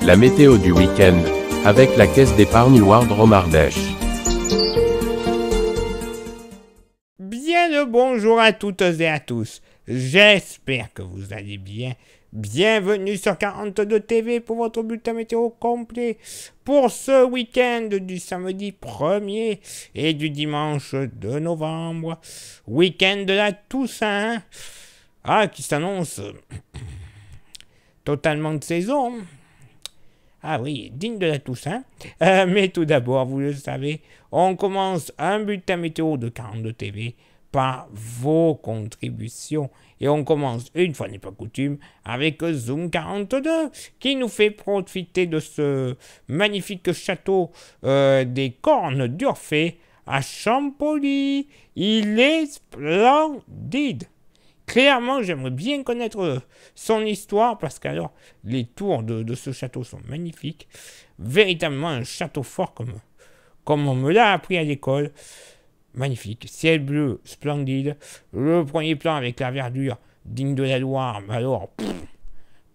La météo du week-end, avec la caisse d'épargne Wardrom Ardèche. Bien le bonjour à toutes et à tous. J'espère que vous allez bien. Bienvenue sur 42 TV pour votre bulletin météo complet pour ce week-end du samedi 1er et du dimanche 2 novembre. Week-end de la Toussaint. Qui s'annonce totalement de saison. Oui, digne de la Toussaint. Mais tout d'abord, vous le savez, on commence un bulletin météo de 42 TV par vos contributions. Et on commence, une fois n'est pas coutume, avec Zoom 42, qui nous fait profiter de ce magnifique château des Cornes d'Urfé à Champolly. Il est splendide. Clairement, j'aimerais bien connaître son histoire, parce que les tours de ce château sont magnifiques. Véritablement un château fort comme on me l'a appris à l'école. Magnifique, ciel bleu, splendide. Le premier plan avec la verdure, digne de la Loire, mais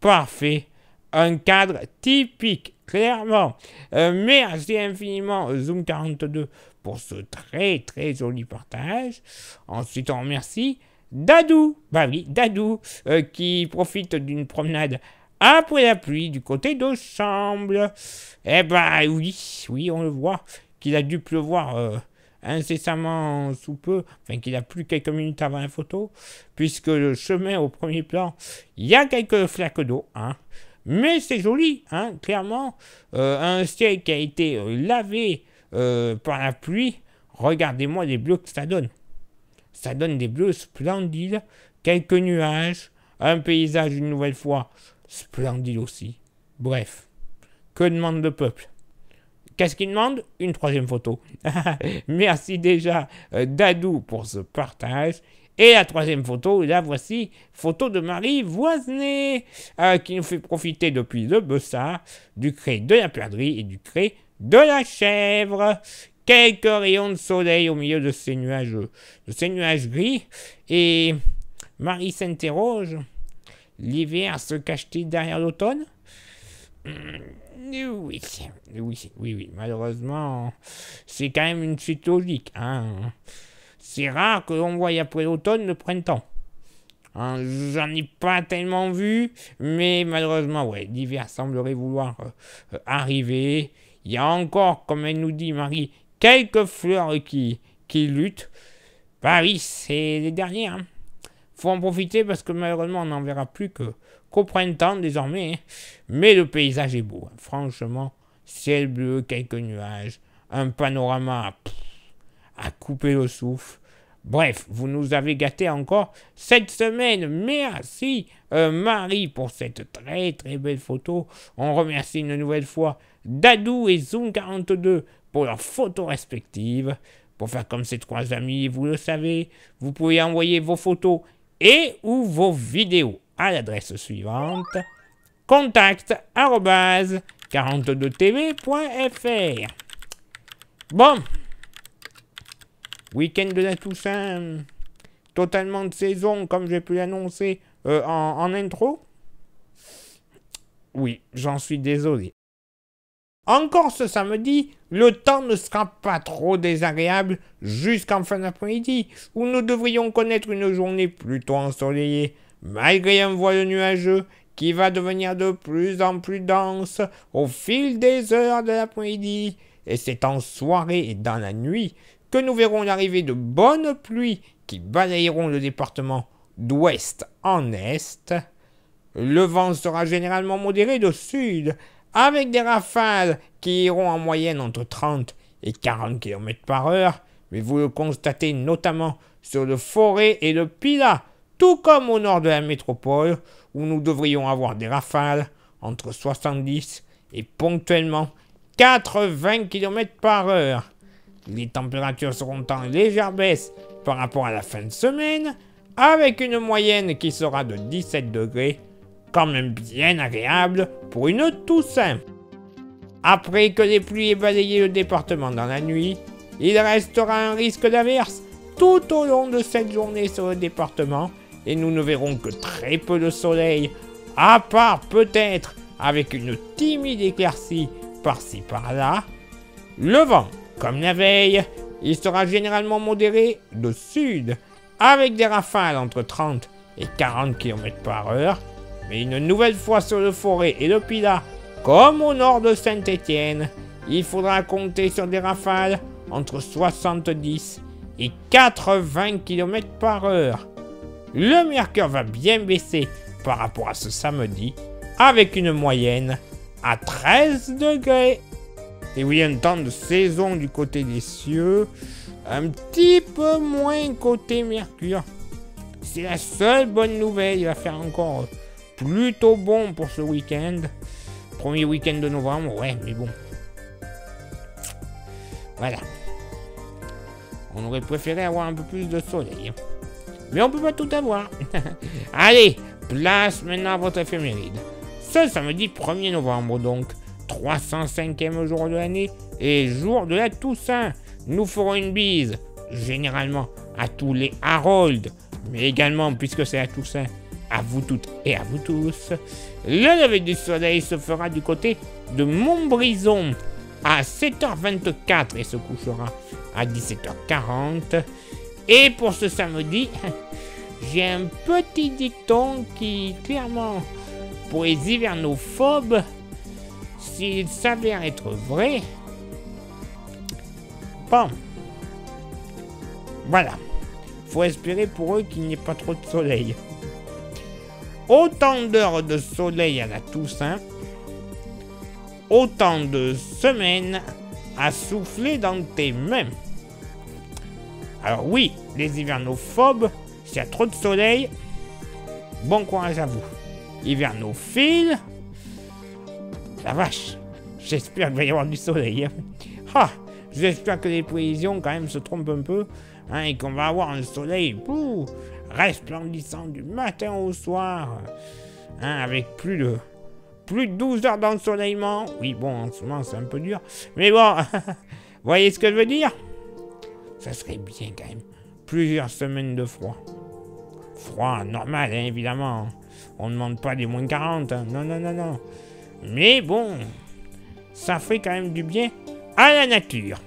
parfait. Un cadre typique, clairement. Merci infiniment, Zoom 42, pour ce très très joli partage. Ensuite, on remercie Dadou, Dadou, qui profite d'une promenade après la pluie du côté de Chamble. Oui, on le voit, qu'il a dû pleuvoir incessamment sous peu, qu'il a plu quelques minutes avant la photo, puisque le chemin au premier plan, il y a quelques flaques d'eau, mais c'est joli, clairement, un ciel qui a été lavé par la pluie. Regardez-moi les bleus que ça donne. Ça donne des bleus splendides, quelques nuages, un paysage une nouvelle fois splendide aussi. Bref, que demande le peuple? Qu'est-ce qu'il demande? Une troisième photo. Merci déjà Dadou pour ce partage. Et la troisième photo, la voici, photo de Marie Voisenet, qui nous fait profiter depuis le Bessard, du cré de la perdrix et du cré de la chèvre. Quelques rayons de soleil au milieu de ces nuages gris. Et Marie s'interroge, l'hiver se cache-t-il derrière l'automne? Oui, malheureusement, c'est quand même une suite logique. C'est rare que l'on voie après l'automne le printemps. J'en ai pas tellement vu, mais malheureusement, l'hiver semblerait vouloir arriver. Il y a encore, comme elle nous dit, Marie, quelques fleurs qui luttent. Oui, c'est les dernières. Faut en profiter parce que malheureusement, on n'en verra plus qu'au printemps désormais. Mais le paysage est beau. Franchement, ciel bleu, quelques nuages, un panorama à couper le souffle. Bref, vous nous avez gâtés encore cette semaine. Merci Marie pour cette très très belle photo. On remercie une nouvelle fois Dadou et Zoom 42 pour leurs photos respectives. Pour faire comme ces trois amis, vous le savez, vous pouvez envoyer vos photos et ou vos vidéos à l'adresse suivante: contact@42tv.fr. Bon, week-end de la Toussaint, totalement de saison, comme j'ai pu l'annoncer en intro. Oui, j'en suis désolé. Encore ce samedi, le temps ne sera pas trop désagréable jusqu'en fin d'après-midi, où nous devrions connaître une journée plutôt ensoleillée, malgré un voile nuageux qui va devenir de plus en plus dense au fil des heures de l'après-midi. Et c'est en soirée et dans la nuit que nous verrons l'arrivée de bonnes pluies qui balayeront le département d'ouest en est. Le vent sera généralement modéré de sud, avec des rafales qui iront en moyenne entre 30 et 40 km/h, mais vous le constatez notamment sur le Forêt et le Pilat, tout comme au nord de la métropole, où nous devrions avoir des rafales entre 70 et ponctuellement 80 km/h. Les températures seront en légère baisse par rapport à la fin de semaine, avec une moyenne qui sera de 17 degrés, quand même bien agréable pour une Toussaint. Après que les pluies aient balayé le département dans la nuit, il restera un risque d'averse tout au long de cette journée sur le département, et nous ne verrons que très peu de soleil, à part peut-être avec une timide éclaircie par-ci par-là. Le vent, comme la veille, il sera généralement modéré de sud, avec des rafales entre 30 et 40 km par heure. Mais une nouvelle fois sur le Forêt et le Pilat, comme au nord de Saint-Étienne, il faudra compter sur des rafales entre 70 et 80 km par heure. Le mercure va bien baisser par rapport à ce samedi, avec une moyenne à 13 degrés. Et oui, un temps de saison du côté des cieux, un petit peu moins côté mercure. C'est la seule bonne nouvelle, il va faire encore plutôt bon pour ce week-end. Premier week-end de novembre, ouais, mais bon. Voilà. On aurait préféré avoir un peu plus de soleil. Mais on peut pas tout avoir. Allez, place maintenant à votre éphéméride. Ce samedi 1er novembre donc, 305e jour de l'année et jour de la Toussaint. Nous ferons une bise, généralement, à tous les Harold, mais également, puisque c'est la Toussaint, à vous toutes et à vous tous. Le lever du soleil se fera du côté de Montbrison à 7h24 et se couchera à 17h40. Et pour ce samedi, j'ai un petit dicton qui, clairement, pour les hivernophobes, s'il s'avère être vrai, bon, voilà, faut espérer pour eux qu'il n'y ait pas trop de soleil. Autant d'heures de soleil à la Toussaint, autant de semaines à souffler dans tes mains. Alors oui, les hivernophobes, s'il y a trop de soleil, bon courage à vous. Hivernophiles, la vache, j'espère qu'il va y avoir du soleil. Ah, j'espère que les prévisions quand même se trompent un peu, hein, et qu'on va avoir un soleil resplendissant du matin au soir, hein, avec plus de 12 heures d'ensoleillement. Oui, bon, en ce moment c'est un peu dur, mais bon, vous voyez ce que je veux dire? Ça serait bien quand même. Plusieurs semaines de froid. Froid normal, hein, évidemment. On ne demande pas des moins 40. Hein. Non, non, non, non. Mais bon, ça fait quand même du bien à la nature.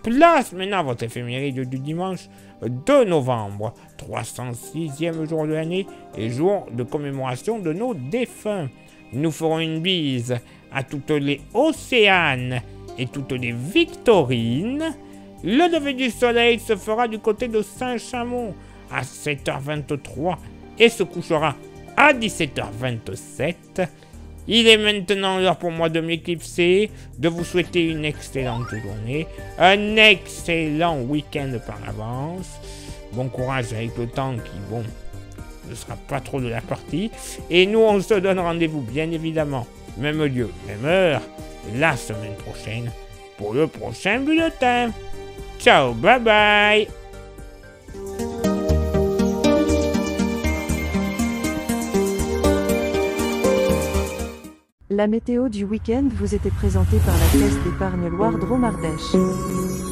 Place maintenant à votre éphéméride du dimanche 2 novembre. 306e jour de l'année et jour de commémoration de nos défunts. Nous ferons une bise à toutes les Océanes et toutes les Victorines. Le lever du soleil se fera du côté de Saint-Chamond à 7h23 et se couchera à 17h27. Il est maintenant l'heure pour moi de m'éclipser, de vous souhaiter une excellente journée, un excellent week-end par avance. Bon courage avec le temps qui, bon, ne sera pas trop de la partie. Et nous, on se donne rendez-vous, bien évidemment, même lieu, même heure, la semaine prochaine, pour le prochain bulletin. Ciao, bye bye. La météo du week-end vous était présentée par la Caisse d'épargne Loire Drôme Ardèche.